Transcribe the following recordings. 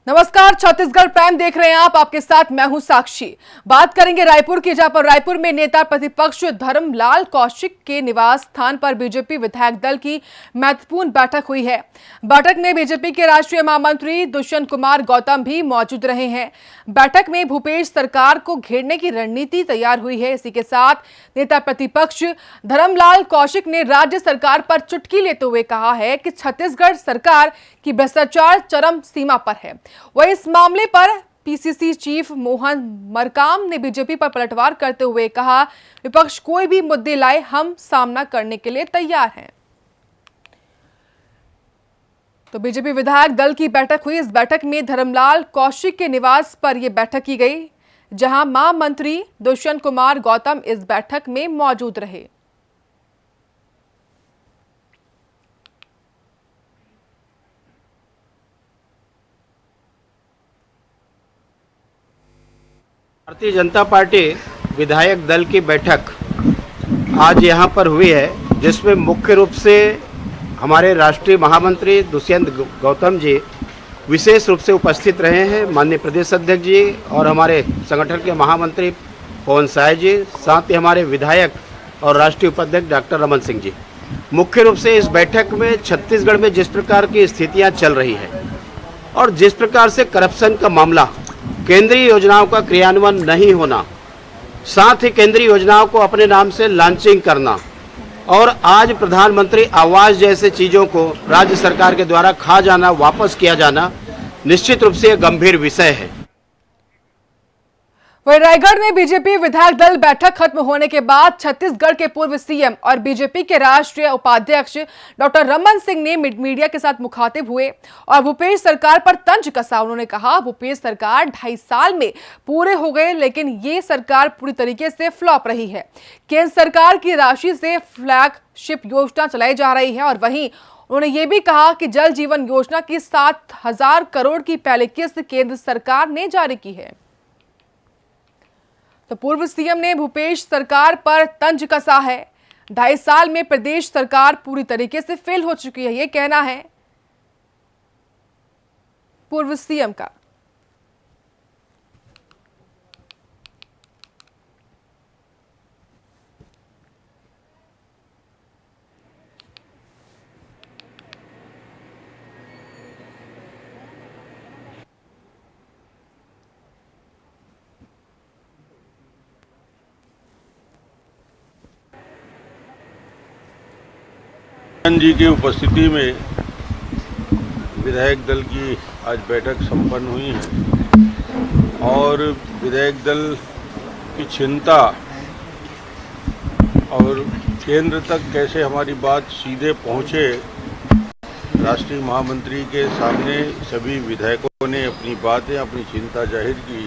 नमस्कार, छत्तीसगढ़ प्राइम देख रहे हैं आप। आपके साथ मैं हूं साक्षी। बात करेंगे रायपुर की, जहां पर रायपुर में नेता प्रतिपक्ष धर्मलाल कौशिक के निवास स्थान पर बीजेपी विधायक दल की महत्वपूर्ण बैठक हुई है। बैठक में बीजेपी के राष्ट्रीय महामंत्री दुष्यंत कुमार गौतम भी मौजूद रहे हैं। बैठक में भूपेश सरकार को घेरने की रणनीति तैयार हुई है। इसी के साथ नेता प्रतिपक्ष धर्मलाल कौशिक ने राज्य सरकार पर चुटकी लेते हुए कहा है कि छत्तीसगढ़ सरकार की भ्रष्टाचार चरम सीमा पर है। वहीं इस मामले पर पीसीसी चीफ मोहन मरकाम ने बीजेपी पर पलटवार करते हुए कहा, विपक्ष कोई भी मुद्दे लाए, हम सामना करने के लिए तैयार हैं। तो बीजेपी विधायक दल की बैठक हुई। इस बैठक में धर्मलाल कौशिक के निवास पर यह बैठक की गई, जहां महामंत्री दुष्यंत कुमार गौतम इस बैठक में मौजूद रहे। भारतीय जनता पार्टी विधायक दल की बैठक आज यहाँ पर हुई है, जिसमें मुख्य रूप से हमारे राष्ट्रीय महामंत्री दुष्यंत गौतम जी विशेष रूप से उपस्थित रहे हैं। माननीय प्रदेश अध्यक्ष जी और हमारे संगठन के महामंत्री पवन साय जी, साथ ही हमारे विधायक और राष्ट्रीय उपाध्यक्ष डॉक्टर रमन सिंह जी। मुख्य रूप से इस बैठक में छत्तीसगढ़ में जिस प्रकार की स्थितियाँ चल रही है और जिस प्रकार से करप्शन का मामला, केंद्रीय योजनाओं का क्रियान्वयन नहीं होना, साथ ही केंद्रीय योजनाओं को अपने नाम से लॉन्चिंग करना और आज प्रधानमंत्री आवास जैसे चीज़ों को राज्य सरकार के द्वारा खा जाना, वापस किया जाना, निश्चित रूप से एक गंभीर विषय है। वहीं रायगढ़ में बीजेपी विधायक दल बैठक खत्म होने के बाद छत्तीसगढ़ के पूर्व सीएम और बीजेपी के राष्ट्रीय उपाध्यक्ष डॉक्टर रमन सिंह ने मीडिया के साथ मुखातिब हुए और भूपेश सरकार पर तंज कसा। उन्होंने कहा, भूपेश सरकार 2.5 साल में पूरे हो गए, लेकिन ये सरकार पूरी तरीके से फ्लॉप रही है। केंद्र सरकार की राशि से फ्लैगशिप योजना चलाई जा रही है और वहीं उन्होंने ये भी कहा कि जल जीवन योजना की 7,000 करोड़ की पहली किस्त केंद्र सरकार ने जारी की है। तो पूर्व सीएम ने भूपेश सरकार पर तंज कसा है। 2.5 साल में प्रदेश सरकार पूरी तरीके से फेल हो चुकी है, ये कहना है पूर्व सीएम का। जी की उपस्थिति में विधायक दल की आज बैठक संपन्न हुई है और विधायक दल की चिंता और केंद्र तक कैसे हमारी बात सीधे पहुंचे, राष्ट्रीय महामंत्री के सामने सभी विधायकों ने अपनी बातें, अपनी चिंता जाहिर की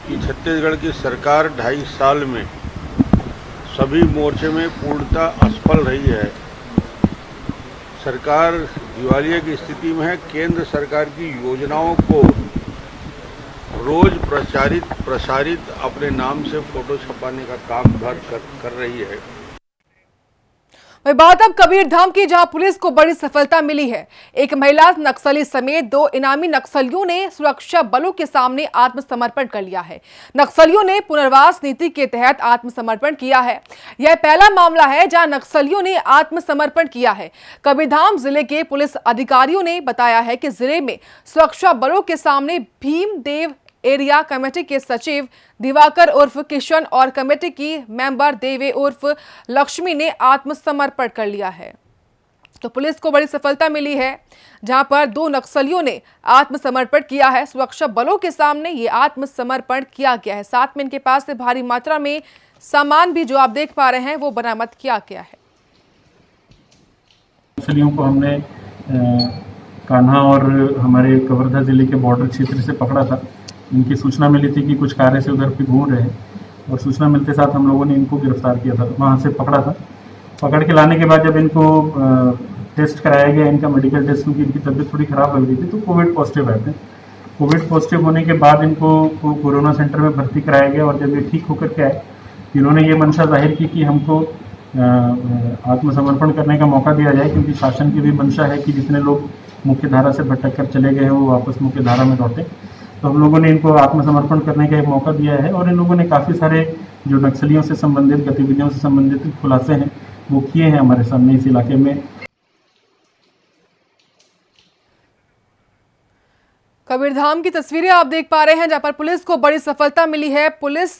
कि छत्तीसगढ़ की सरकार 2.5 साल में सभी मोर्चे में पूर्णतः असफल रही है। सरकार दिवालिया की स्थिति में है। केंद्र सरकार की योजनाओं को रोज प्रसारित अपने नाम से फोटो छपाने का काम कर रही है। वही बात अब कबीरधाम की, जहां पुलिस को बड़ी सफलता मिली है। एक महिला नक्सली समेत 2 इनामी नक्सलियों ने सुरक्षा बलों के सामने आत्मसमर्पण कर लिया है। नक्सलियों ने पुनर्वास नीति के तहत आत्मसमर्पण किया है। यह पहला मामला है जहां नक्सलियों ने आत्मसमर्पण किया है। कबीरधाम जिले के पुलिस अधिकारियों ने बताया है कि जिले में सुरक्षा बलों के सामने भीमदेव एरिया कमेटी के सचिव दिवाकर उर्फ किशन और कमेटी की मेंबर देवे उर्फ लक्ष्मी ने आत्मसमर्पण कर लिया है। तो पुलिस को बड़ी सफलता मिली है, जहां पर 2 नक्सलियों ने आत्मसमर्पण किया है। सुरक्षा बलों के सामने ये आत्मसमर्पण किया गया है। साथ में इनके पास से भारी मात्रा में सामान भी, जो आप देख पा रहे हैं, वो बरामद किया गया है। नक्सलियों को हमने कान्हा और हमारे कवर्धा जिले के बॉर्डर क्षेत्र से पकड़ा था। इनकी सूचना मिली थी कि कुछ कार्य से उधर पे घूम रहे हैं और सूचना मिलते साथ हम लोगों ने इनको गिरफ्तार किया था, वहाँ से पकड़ा था। पकड़ के लाने के बाद जब इनको टेस्ट कराया गया, इनका मेडिकल टेस्ट, क्योंकि इनकी तबीयत थोड़ी खराब लग रही थी, तो कोविड पॉजिटिव आए थे। कोविड पॉजिटिव होने के बाद इनको कोरोना सेंटर में भर्ती कराया गया और जब ये ठीक होकर के आए, इन्होंने ये मंशा जाहिर की कि हमको आत्मसमर्पण करने का मौका दिया जाए, क्योंकि शासन की भी मंशा है कि जितने लोग मुख्य धारा से भटक कर चले गए हैं वो वापस मुख्य धारा में लौटे। तो हम लोगों ने इनको आत्मसमर्पण करने का एक मौका दिया है और इन लोगों ने काफ़ी सारे जो नक्सलियों से संबंधित गतिविधियों से संबंधित खुलासे हैं वो किए हैं हमारे सामने इस इलाके में। कबीरधाम की तस्वीरें आप देख पा रहे हैं जहां पर पुलिस को बड़ी सफलता मिली है। पुलिस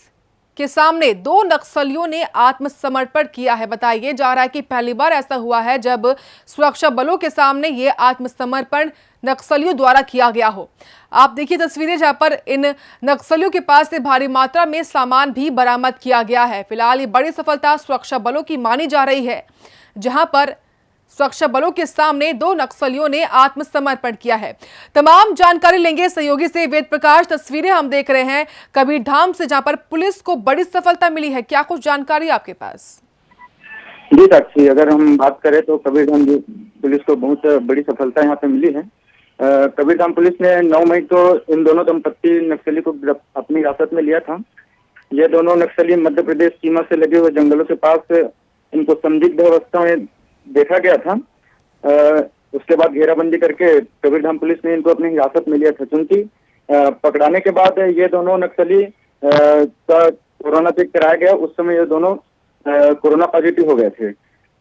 के सामने 2 नक्सलियों ने आत्मसमर्पण किया है। बताइए जा रहा है कि पहली बार ऐसा हुआ है जब सुरक्षा बलों के सामने ये आत्मसमर्पण नक्सलियों द्वारा किया गया हो। आप देखिए तस्वीरें जहां पर इन नक्सलियों के पास से भारी मात्रा में सामान भी बरामद किया गया है। फिलहाल ये बड़ी सफलता सुरक्षा बलों की मानी जा रही है, जहां पर सुरक्षा बलों के सामने 2 नक्सलियों ने आत्मसमर्पण किया है। तमाम जानकारी लेंगे सहयोगी से वेद प्रकाश। तस्वीरें हम देख रहे हैं कबीरधाम से जहां पर पुलिस को बड़ी सफलता मिली है, क्या कुछ जानकारी आपके पास? जी साक्षी, अगर हम बात करें तो कबीरधाम पुलिस को बहुत बड़ी सफलता यहाँ पे मिली है। कबीरधाम पुलिस ने 9 मई को इन दोनों दंपत्ति नक्सली को अपनी हिरासत में लिया था। ये दोनों नक्सली मध्य प्रदेश सीमा से लगे हुए जंगलों के पास इनको संदिग्ध अवस्था में देखा गया था। उसके बाद घेराबंदी करके कबीरधाम पुलिस ने इनको अपनी हिरासत में लिया था। क्योंकि पकड़ाने के बाद ये दोनों नक्सली का कोरोना चेक कराया गया। उस समय ये दोनों कोरोना पॉजिटिव हो गए थे,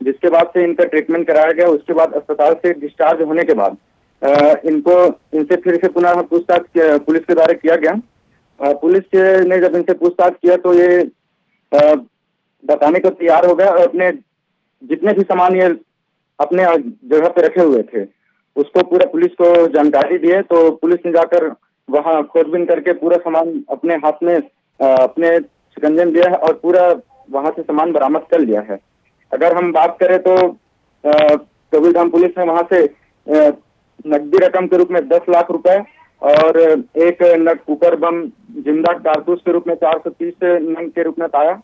जिसके बाद से इनका ट्रीटमेंट कराया गया। उसके बाद अस्पताल से डिस्चार्ज होने के बाद इनसे फिर से पुनः पूछताछ पुलिस के द्वारा किया गया। पुलिस ने जब इनसे पूछताछ किया तो ये बताने को तैयार हो गया और अपने जितने भी सामान ये अपने जगह पे रखे हुए थे उसको पूरा पुलिस को जानकारी दिए। तो पुलिस ने जाकर वहां खोजबीन करके पूरा सामान अपने हाथ में अपने शिकंजे में दिया है और पूरा वहां से सामान बरामद कर लिया है। अगर हम बात करें तो कबीरधाम पुलिस ने वहां से नकदी रकम के रूप में 10 लाख रुपए और एक नग कुकर बम जिंदा कारतूस के रूप में 430 नंग के रूप में पाया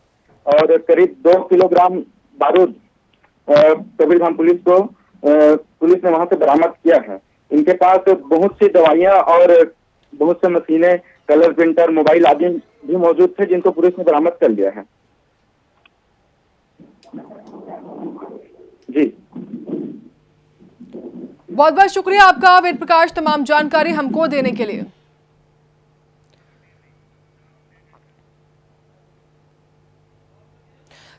और करीब 2 किलोग्राम बारूद कबीरधाम पुलिस ने वहां से बरामद किया है। इनके पास बहुत सी दवाइयां और बहुत से मशीनें, कलर प्रिंटर, मोबाइल आदि भी मौजूद थे जिनको पुलिस ने बरामद कर लिया है। जी बहुत बहुत शुक्रिया आपका वेद प्रकाश, तमाम जानकारी हमको देने के लिए।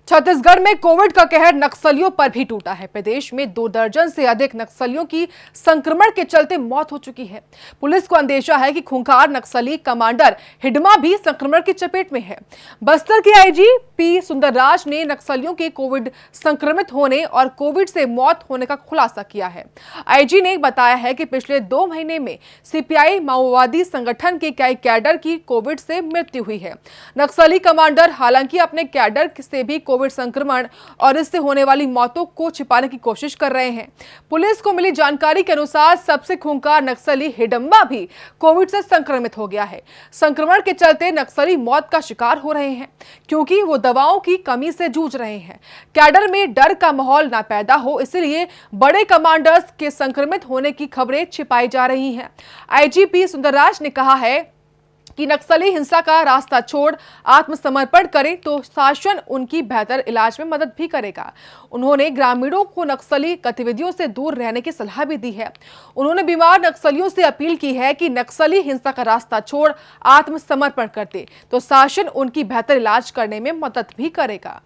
छत्तीसगढ़ में कोविड का कहर नक्सलियों पर भी टूटा है। प्रदेश में 2 दर्जन से अधिक नक्सलियों की संक्रमण के चलते मौत हो चुकी है। पुलिस को अंदेशा है कि खूंखार नक्सली कमांडर हिडमा भी संक्रमण की चपेट में है। बस्तर के आईजी पी सुंदरराज ने नक्सलियों के कोविड संक्रमित होने और कोविड से मौत होने का खुलासा किया है। आईजी ने बताया है कि पिछले 2 महीने में सीपीआई माओवादी संगठन के कई कैडर की कोविड से मृत्यु हुई है। नक्सली कमांडर हालांकि अपने कैडर से भी कोविड संक्रमण और इससे होने वाली मौतों को छिपाने की कोशिश कर रहे हैं। पुलिस को मिली जानकारी के अनुसार सबसे खूंखार नक्सली हिडम्बा भी कोविड से संक्रमित हो गया है। संक्रमण के चलते नक्सली मौत का शिकार हो रहे हैं क्योंकि वो दवाओं की कमी से जूझ रहे हैं। कैडर में डर का माहौल ना पैदा हो, इसलिए बड़े कमांडर्स के संक्रमित होने की खबरें छिपाई जा रही हैं। आईजीपी सुंदरराज ने कहा है कि नक्सली हिंसा का रास्ता छोड़ आत्मसमर्पण करें तो शासन उनकी बेहतर इलाज में मदद भी करेगा। उन्होंने ग्रामीणों को नक्सली गतिविधियों से दूर रहने की सलाह भी दी है। उन्होंने बीमार नक्सलियों से अपील की है कि नक्सली हिंसा का रास्ता छोड़ आत्मसमर्पण करते तो शासन उनकी बेहतर इलाज करने में मदद भी करेगा।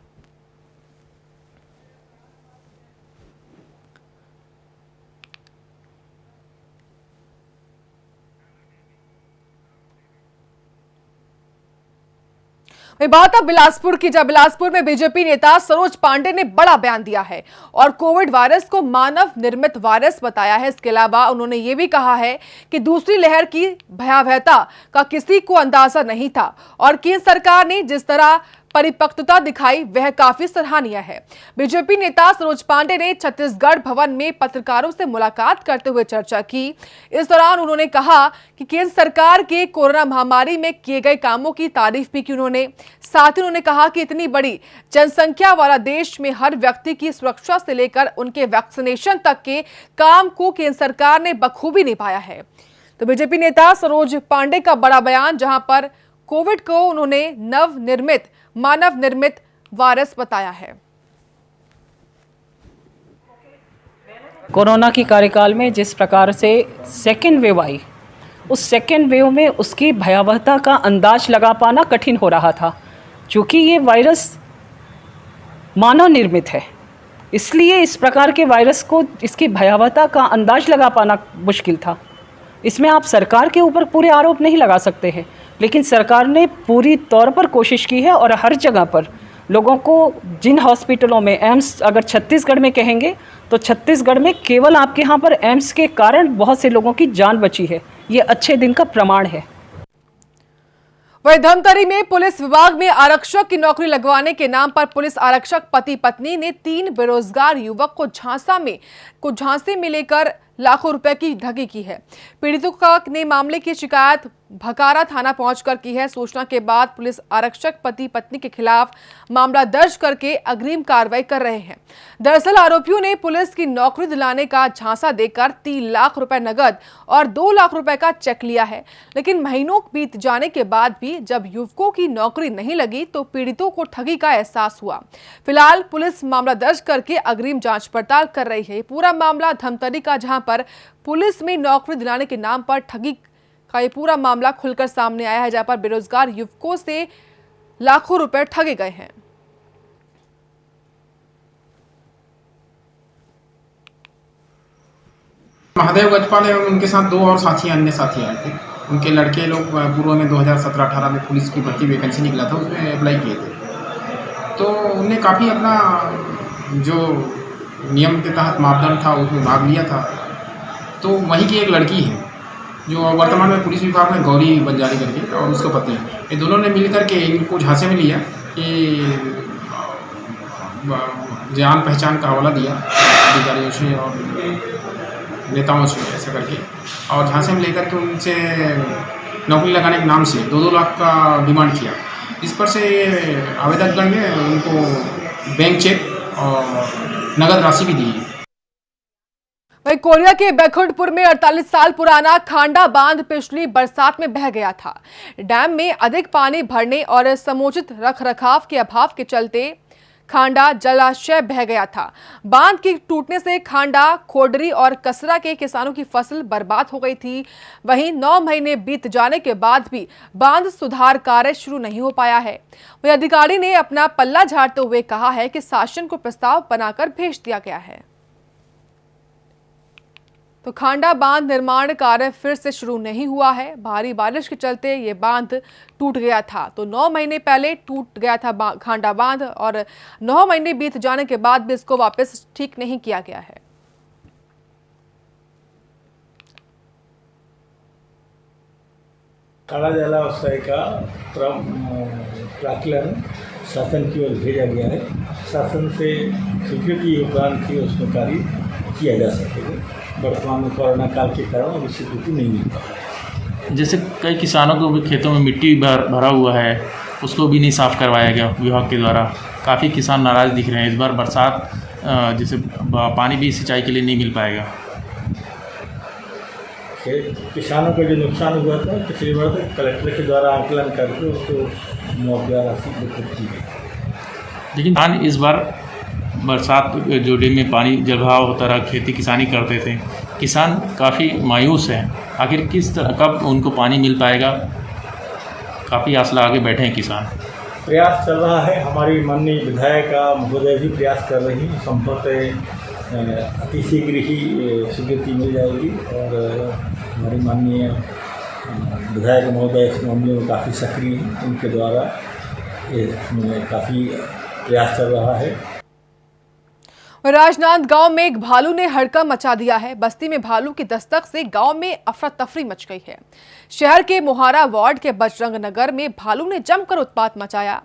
बात अब बिलासपुर की, जब बिलासपुर में बीजेपी नेता सरोज पांडे ने बड़ा बयान दिया है और कोविड वायरस को मानव निर्मित वायरस बताया है। इसके अलावा उन्होंने ये भी कहा है कि दूसरी लहर की भयावहता का किसी को अंदाजा नहीं था और केंद्र सरकार ने जिस तरह परिपक्वता दिखाई वह काफी सराहनीय है। बीजेपी नेता सरोज पांडे ने छत्तीसगढ़ भवन में पत्रकारों से मुलाकात करते हुए चर्चा की। इस दौरान उन्होंने कहा कि केंद्र सरकार के कोरोना महामारी में किए गए कामों की तारीफ भी की उन्होंने। साथ ही उन्होंने कहा कि इतनी बड़ी जनसंख्या वाला देश में हर व्यक्ति की सुरक्षा से लेकर उनके वैक्सीनेशन तक के काम को केंद्र सरकार ने बखूबी निभाया है। तो बीजेपी नेता सरोज पांडे का बड़ा बयान, जहां पर कोविड को उन्होंने मानव निर्मित वायरस बताया है। कोरोना की कार्यकाल में जिस प्रकार से सेकेंड वेव आई, उस सेकेंड वेव में उसकी भयावहता का अंदाज लगा पाना कठिन हो रहा था, क्योंकि ये वायरस मानव निर्मित है। इसलिए इस प्रकार के वायरस को, इसकी भयावहता का अंदाज लगा पाना मुश्किल था। इसमें आप सरकार के ऊपर पूरे आरोप नहीं लगा सकते हैं, लेकिन सरकार ने पूरी तौर पर कोशिश की है और हर जगह पर लोगों को, जिन हॉस्पिटलों में एम्स, अगर छत्तीसगढ़ में कहेंगे तो छत्तीसगढ़ में केवल आपके यहाँ पर एम्स के कारण बहुत से लोगों की जान बची है। ये अच्छे दिन का प्रमाण है। वहीं धमतरी में पुलिस विभाग में आरक्षक की नौकरी लगवाने के नाम पर पुलिस आरक्षक पति पत्नी ने 3 बेरोजगार युवक को झांसे में लेकर लाखों रुपए की ठगी की है। पीड़ितों ने मामले की शिकायत भकारा थाना पहुंचकर की है। सूचना के बाद पुलिस आरक्षक पति पत्नी के खिलाफ मामला दर्ज करके अग्रिम कार्रवाई कर रहे हैं। दरअसल आरोपियों ने पुलिस की नौकरी दिलाने का झांसा देकर 3 लाख रुपए नगद और 2 लाख रुपए का चेक लिया है, लेकिन महीनों बीत जाने के बाद भी जब युवकों की नौकरी नहीं लगी तो पीड़ितों को ठगी का एहसास हुआ। फिलहाल पुलिस मामला दर्ज करके अग्रिम जांच पड़ताल कर रही है। पूरा मामला धमतरी का, जहां पर पुलिस में नौकरी दिलाने के नाम पर ठगी का ये पूरा मामला खुलकर सामने आया है, जहां पर बेरोजगार युवकों से लाखों रुपए ठगे गए हैं। महादेव गजपाल एवं उनके साथ 2 और अन्य साथी आए थे। उनके लड़के लोग पूर्व में 2017-18 में पुलिस की भर्ती वैकेंसी निकला था, उसमें अप्लाई किए थे। तो उनने काफ़ी अपना जो नियम के तहत मापदंड था उसमें भाग लिया था। तो वहीं की एक लड़की है जो वर्तमान में पुलिस विभाग में गौरी बंजारी करके, और उसका पति, ये दोनों ने मिलकर के इनको झांसे में लिया कि जान पहचान का हवाला दिया अधिकारियों से और नेताओं से, ऐसा करके, और झांसे में लेकर के उनसे नौकरी लगाने के नाम से 2-2 लाख का डिमांड किया। इस पर से आवेदकगण ने उनको बैंक चेक और नगद राशि भी दी। वहीं कोरिया के बैकुंठपुर में 48 साल पुराना खांडा बांध पिछली बरसात में बह गया था। डैम में अधिक पानी भरने और समुचित रखरखाव के अभाव के चलते खांडा जलाशय बह गया था। बांध के टूटने से खांडा, खोडरी और कसरा के किसानों की फसल बर्बाद हो गई थी। वहीं 9 महीने बीत जाने के बाद भी बांध सुधार कार्य शुरू नहीं हो पाया है। वहीं अधिकारी ने अपना पल्ला झाड़ते हुए कहा है कि शासन को प्रस्ताव बनाकर भेज दिया गया है। तो खांडा बांध निर्माण कार्य फिर से शुरू नहीं हुआ है। भारी बारिश के चलते ये बांध टूट गया था। तो 9 महीने पहले टूट गया था खांडा बांध, और 9 महीने बीत जाने के बाद भी इसको वापस ठीक नहीं किया गया है। काला जलाशय का प्राक्कलन शासन की ओर भेजा गया है। शासन से स्वीकृति योगदान की उसमें कार्य किया जा सकेगा। वर्तमान में कोरोना काल के कारण अभी स्वीकृति नहीं मिल पा। जैसे कई किसानों को भी खेतों में मिट्टी भरा हुआ है, उसको भी नहीं साफ़ करवाया गया विभाग के द्वारा। काफ़ी किसान नाराज़ दिख रहे हैं। इस बार बरसात जैसे पानी भी सिंचाई के लिए नहीं मिल पाएगा। किसानों का जो नुकसान हुआ था पिछली बार कलेक्टर के द्वारा आकलन करके उसको मुआवजा राशि वितरित की गई। लेकिन इस बार बरसात जो डैम में पानी जलभराव होता रहा, खेती किसानी करते थे, किसान काफ़ी मायूस हैं। आखिर किस तरह कब उनको पानी मिल पाएगा, काफ़ी आस लगा के बैठे हैं किसान। प्रयास चल रहा है। हमारी माननीय विधायक महोदय भी प्रयास कर रही हैं। संभवतः अति शीघ्र ही स्वीकृति मिल जाएगी और हमारी माननीय विधायक महोदय इस मामले में काफ़ी सक्रिय हैं। उनके द्वारा इसमें काफ़ी प्रयास चल रहा है। राजनांदगांव में एक भालू ने हड़कंप मचा दिया है। बस्ती में भालू की दस्तक से गांव में अफरा तफरी मच गई है। शहर के मोहारा वार्ड के बजरंग नगर में भालू ने जमकर उत्पात मचाया।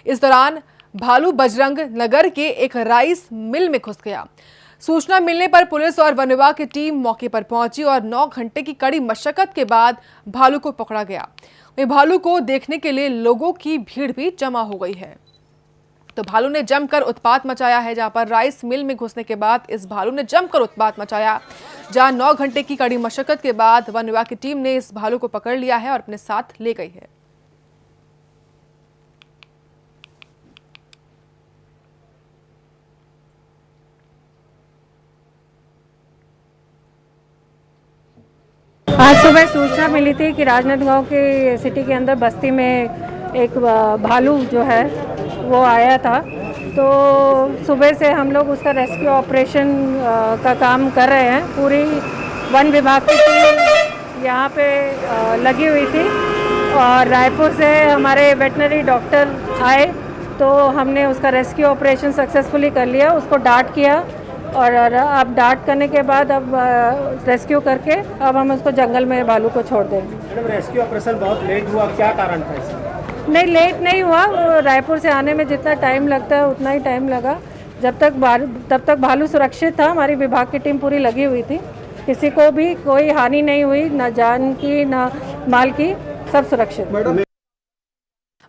इस दौरान भालू बजरंग नगर के एक राइस मिल में घुस गया। सूचना मिलने पर पुलिस और वन विभाग की टीम मौके पर पहुंची और 9 घंटे की कड़ी मशक्कत के बाद भालू को पकड़ा गया। वहीं भालू को देखने के लिए लोगों की भीड़ भी जमा हो गई है। तो भालू ने जमकर उत्पात मचाया है। जहां पर राइस मिल में घुसने के बाद इस भालू ने जमकर उत्पात मचाया। जहां 9 घंटे की कड़ी मशक्कत के बाद वन विभाग की टीम ने इस भालू को पकड़ लिया है और अपने साथ ले गई है। आज सुबह सूचना मिली थी कि राजनांदगांव के सिटी के अंदर बस्ती में एक भालू जो है वो आया था। तो सुबह से हम लोग उसका रेस्क्यू ऑपरेशन का काम कर रहे हैं। पूरी वन विभाग की टीम यहाँ पे लगी हुई थी और रायपुर से हमारे वेटनरी डॉक्टर आए तो हमने उसका रेस्क्यू ऑपरेशन सक्सेसफुली कर लिया। उसको डार्ट किया और अब डार्ट करने के बाद अब रेस्क्यू करके अब हम उसको जंगल में भालू को छोड़ देंगे। मैडम, रेस्क्यू ऑपरेशन बहुत लेट हुआ, क्या कारण था इसका? नहीं, लेट नहीं हुआ। वो रायपुर से आने में जितना टाइम लगता है उतना ही टाइम लगा। तब तक भालू सुरक्षित था। हमारी विभाग की टीम पूरी लगी हुई थी। किसी को भी कोई हानि नहीं हुई, ना जान की ना माल की, सब सुरक्षित।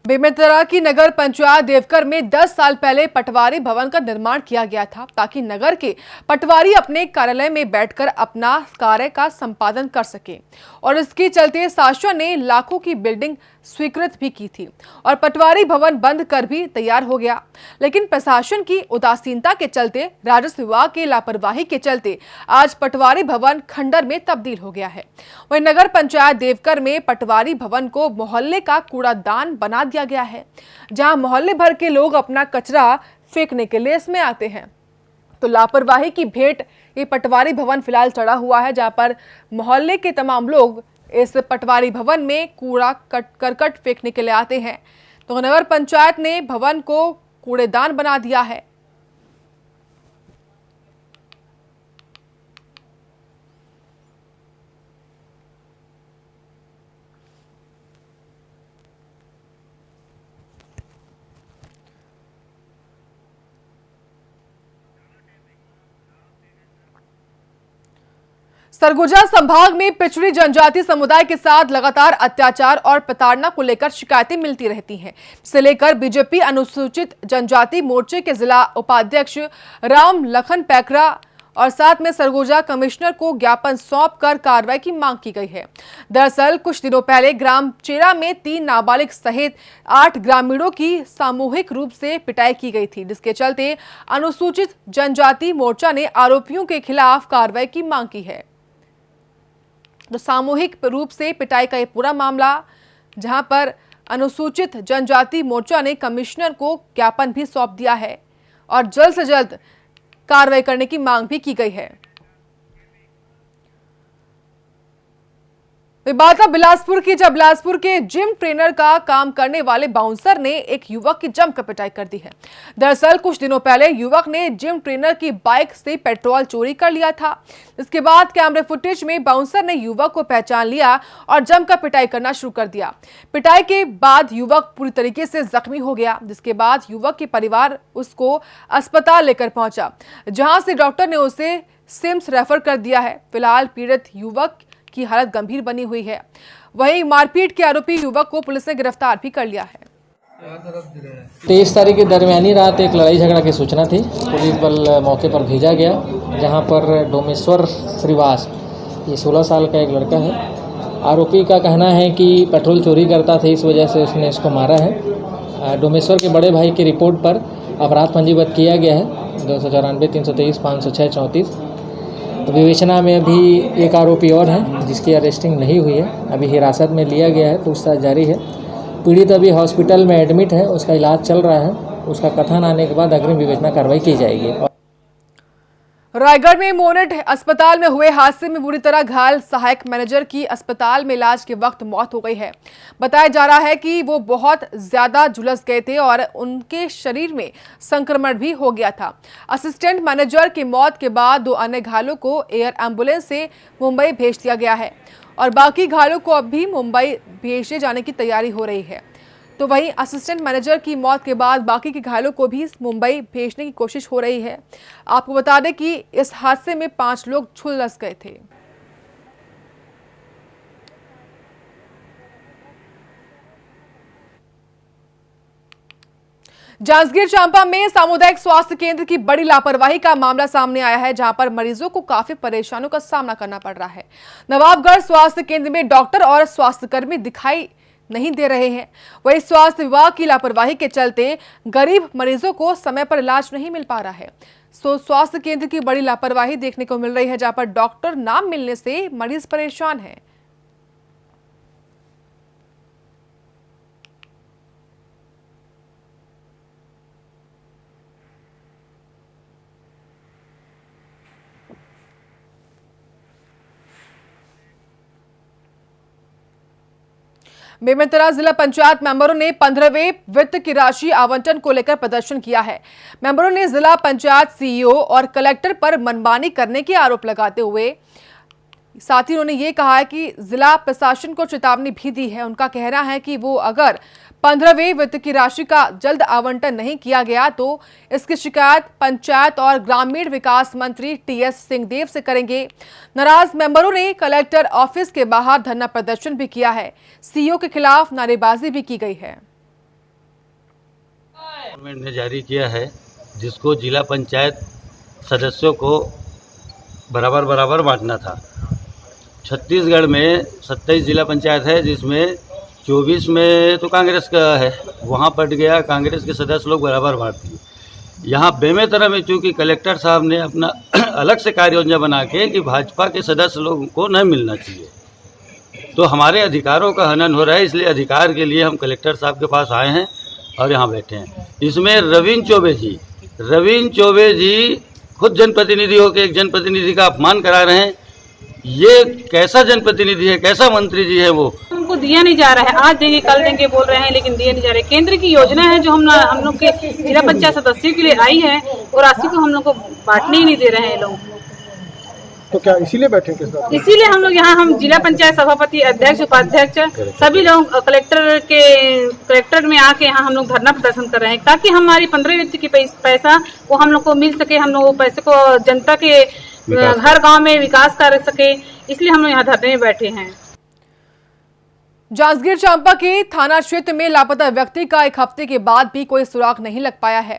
बेमेतरा की नगर पंचायत देवकर में 10 साल पहले पटवारी भवन का निर्माण किया गया था ताकि नगर के पटवारी अपने कार्यालय में बैठकर अपना कार्य का संपादन कर सके और इसके चलते शासन ने लाखों की बिल्डिंग स्वीकृत भी की थी और पटवारी भवन बंद कर भी तैयार हो गया। लेकिन प्रशासन की उदासीनता के चलते, राजस्व विभाग की लापरवाही के चलते आज पटवारी भवन खंडर में तब्दील हो गया है। वहीं नगर पंचायत देवकर में पटवारी भवन को मोहल्ले का कूड़ादान बना दिया गया है, जहां मोहल्ले भर के लोग अपना कचरा फेंकने के लिए इसमें आते हैं। तो लापरवाही की भेंट ये पटवारी भवन फिलहाल चढ़ा हुआ है, जहां पर मोहल्ले के तमाम लोग इस पटवारी भवन में कूड़ा करकट फेंकने के लिए आते हैं। तो नगर पंचायत ने भवन को कूड़ेदान बना दिया है। सरगुजा संभाग में पिछड़ी जनजाति समुदाय के साथ लगातार अत्याचार और प्रताड़ना को लेकर शिकायतें मिलती रहती हैं। इसे लेकर बीजेपी अनुसूचित जनजाति मोर्चे के जिला उपाध्यक्ष राम लखन पैकरा और साथ में सरगुजा कमिश्नर को ज्ञापन सौंपकर कार्रवाई की मांग की गई है। दरअसल कुछ दिनों पहले ग्राम चेरा में 3 नाबालिग सहित 8 ग्रामीणों की सामूहिक रूप से पिटाई की गई थी, जिसके चलते अनुसूचित जनजाति मोर्चा ने आरोपियों के खिलाफ कार्रवाई की मांग की है। तो सामूहिक रूप से पिटाई का ये पूरा मामला, जहां पर अनुसूचित जनजाति मोर्चा ने कमिश्नर को ज्ञापन भी सौंप दिया है और जल्द से जल्द कार्रवाई करने की मांग भी की गई है। बात अब बिलासपुर की, जब बिलासपुर के जिम ट्रेनर का काम करने वाले बाउंसर ने एक युवक की जमकर पिटाई कर दी है। दरअसल कुछ दिनों पहले युवक ने जिम ट्रेनर की बाइक से पेट्रोल चोरी कर लिया था। इसके बाद कैमरे फुटेज में बाउंसर ने युवक को पहचान लिया और जमकर पिटाई करना शुरू कर दिया। पिटाई के बाद युवक पूरी तरीके से जख्मी हो गया, जिसके बाद युवक के परिवार उसको अस्पताल लेकर पहुंचा, जहां से डॉक्टर ने उसे सिम्स रेफर कर दिया है। फिलहाल पीड़ित युवक की हालत गंभीर बनी हुई है। वहीं मारपीट के आरोपी युवक को पुलिस ने गिरफ्तार भी कर लिया है। 23 तारीख की दरमियानी रात एक लड़ाई झगड़ा की सूचना थी। पुलिस बल मौके पर भेजा गया, जहां पर डोमेश्वर श्रीवास, ये 16 साल का एक लड़का है। आरोपी का कहना है कि पेट्रोल चोरी करता था, इस वजह से उसने इसको मारा है। डोमेश्वर के बड़े भाई की रिपोर्ट पर अपराध पंजीबद्ध किया गया है 294, 323, 506, 34। विवेचना में अभी एक आरोपी और है जिसकी अरेस्टिंग नहीं हुई है, अभी हिरासत में लिया गया है, पूछताछ जारी है। पीड़ित अभी हॉस्पिटल में एडमिट है, उसका इलाज चल रहा है। उसका कथन आने के बाद अग्रिम विवेचना कार्रवाई की जाएगी। रायगढ़ में मोनेट अस्पताल में हुए हादसे में बुरी तरह घायल सहायक मैनेजर की अस्पताल में इलाज के वक्त मौत हो गई है। बताया जा रहा है कि वो बहुत ज्यादा झुलस गए थे और उनके शरीर में संक्रमण भी हो गया था। असिस्टेंट मैनेजर की मौत के बाद 2 अन्य घायलों को एयर एम्बुलेंस से मुंबई भेज दिया गया है और बाकी घायलों को अब भी मुंबई भेजे जाने की तैयारी हो रही है। तो वहीं असिस्टेंट मैनेजर की मौत के बाद बाकी के घायलों को भी मुंबई भेजने की कोशिश हो रही है। आपको बता दें कि इस हादसे में 5 लोग झुलस गए थे। जांजगीर चांपा में सामुदायिक स्वास्थ्य केंद्र की बड़ी लापरवाही का मामला सामने आया है, जहां पर मरीजों को काफी परेशानियों का सामना करना पड़ रहा है। नवाबगढ़ स्वास्थ्य केंद्र में डॉक्टर और स्वास्थ्यकर्मी दिखाई नहीं दे रहे हैं। वही स्वास्थ्य विभाग की लापरवाही के चलते गरीब मरीजों को समय पर इलाज नहीं मिल पा रहा है। स्वास्थ्य केंद्र की बड़ी लापरवाही देखने को मिल रही है, जहां पर डॉक्टर ना मिलने से मरीज परेशान है। बेमेतरा जिला पंचायत मेंबरों ने 15वें वित्त की राशि आवंटन को लेकर प्रदर्शन किया है। मेंबरों ने जिला पंचायत सीईओ और कलेक्टर पर मनमानी करने के आरोप लगाते हुए साथ ही उन्होंने ये कहा है कि जिला प्रशासन को चेतावनी भी दी है। उनका कहना है कि वो अगर 15वें वित्त की राशि का जल्द आवंटन नहीं किया गया तो इसकी शिकायत पंचायत और ग्रामीण विकास मंत्री टीएस सिंहदेव से करेंगे। नाराज मेंबरों ने कलेक्टर ऑफिस के बाहर धरना प्रदर्शन भी किया है। सीईओ के खिलाफ नारेबाजी भी की गई है। गवर्नमेंट ने जारी किया है जिसको जिला पंचायत सदस्यों को बराबर बांटना था। छत्तीसगढ़ में 27 जिला पंचायत है जिसमें 24 में तो कांग्रेस का है, वहाँ पट गया, कांग्रेस के सदस्य लोग बराबर बांटते हैं। यहाँ बेमेतरा में चूँकि कलेक्टर साहब ने अपना अलग से कार्य योजना बना के कि भाजपा के सदस्य लोगों को नहीं मिलना चाहिए, तो हमारे अधिकारों का हनन हो रहा है। इसलिए अधिकार के लिए हम कलेक्टर साहब के पास आए हैं और यहाँ बैठे हैं। इसमें रविंद्र चौबे जी खुद जनप्रतिनिधि होकर एक जनप्रतिनिधि का अपमान करा रहे हैं। ये कैसा जनप्रतिनिधि है, कैसा मंत्री जी है? वो हमको दिया नहीं जा रहा है। आज देंगे कल देंगे बोल रहे हैं लेकिन दिया नहीं जा रहा है। केंद्र की योजना है जो हम लोग के जिला पंचायत सदस्यों के लिए आई है और राशि को हम लोग को बांटने ही नहीं दे रहे हैं लोग। तो क्या इसीलिए बैठे किस बात? इसीलिए हम लोग यहाँ हम जिला पंचायत सभापति, अध्यक्ष, उपाध्यक्ष सभी लोग कलेक्टर में आके यहाँ हम लोग धरना प्रदर्शन कर रहे हैं ताकि हमारी 15 वित्त की पैसा वो हम लोग को मिल सके, हम लोग वो पैसे को जनता के हर गांव में विकास कर सके। इसलिए हम लोग यहाँ धरने में बैठे हैं। जांजगीर चांपा के थाना क्षेत्र में लापता व्यक्ति का एक हफ्ते के बाद भी कोई सुराग नहीं लग पाया है।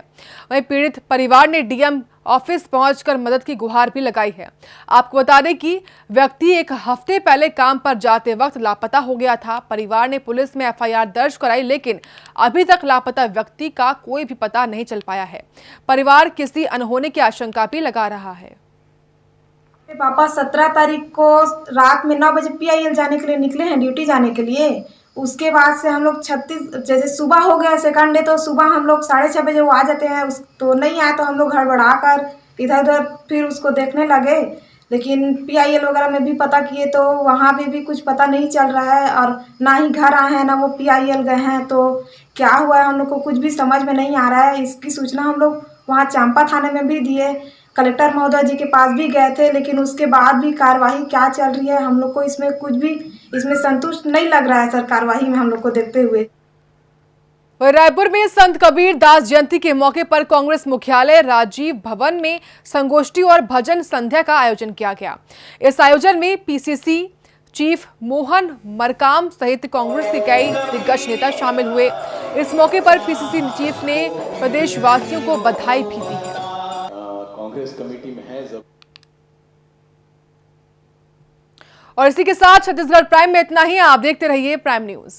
वहीं पीड़ित परिवार ने डीएम ऑफिस पहुंचकर मदद की गुहार भी लगाई है। आपको बता दें कि व्यक्ति एक हफ्ते पहले काम पर जाते वक्त लापता हो गया था। परिवार ने पुलिस में एफआईआर दर्ज कराई लेकिन अभी तक लापता व्यक्ति का कोई भी पता नहीं चल पाया है। परिवार किसी अनहोनी की आशंका भी लगा रहा है। पापा 17 तारीख को रात में 9 बजे पीआईएल जाने के लिए निकले हैं, ड्यूटी जाने के लिए। उसके बाद से हम लोग 36 जैसे सुबह हो गया सेकंड डे, तो सुबह हम लोग 6:30 बजे वो आ जाते हैं। तो नहीं आया तो हम लोग हड़बड़ा कर इधर उधर फिर उसको देखने लगे, लेकिन पीआईएल वगैरह में भी पता किए तो वहाँ पे भी कुछ पता नहीं चल रहा है और ना ही घर आए हैं ना वो पीआईएल गए हैं। तो क्या हुआ है हम लोग को कुछ भी समझ में नहीं आ रहा है। इसकी सूचना हम लोग वहाँ चांपा थाने में भी दिए, कलेक्टर महोदय जी के पास भी गए थे, लेकिन उसके बाद भी कार्यवाही क्या चल रही है हम लोग को इसमें कुछ भी संतुष्ट नहीं लग रहा है सर, कार्यवाही में हम लोग को देखते हुए। रायपुर में संत कबीर दास जयंती के मौके पर कांग्रेस मुख्यालय राजीव भवन में संगोष्ठी और भजन संध्या का आयोजन किया गया। इस आयोजन में पीसीसी चीफ मोहन मरकाम सहित कांग्रेस के कई दिग्गज नेता शामिल हुए। इस मौके पर पीसीसी चीफ ने प्रदेशवासियों को बधाई भी दी है। कांग्रेस कमेटी में है और इसी के साथ छत्तीसगढ़ प्राइम में इतना ही। आप देखते रहिए प्राइम न्यूज।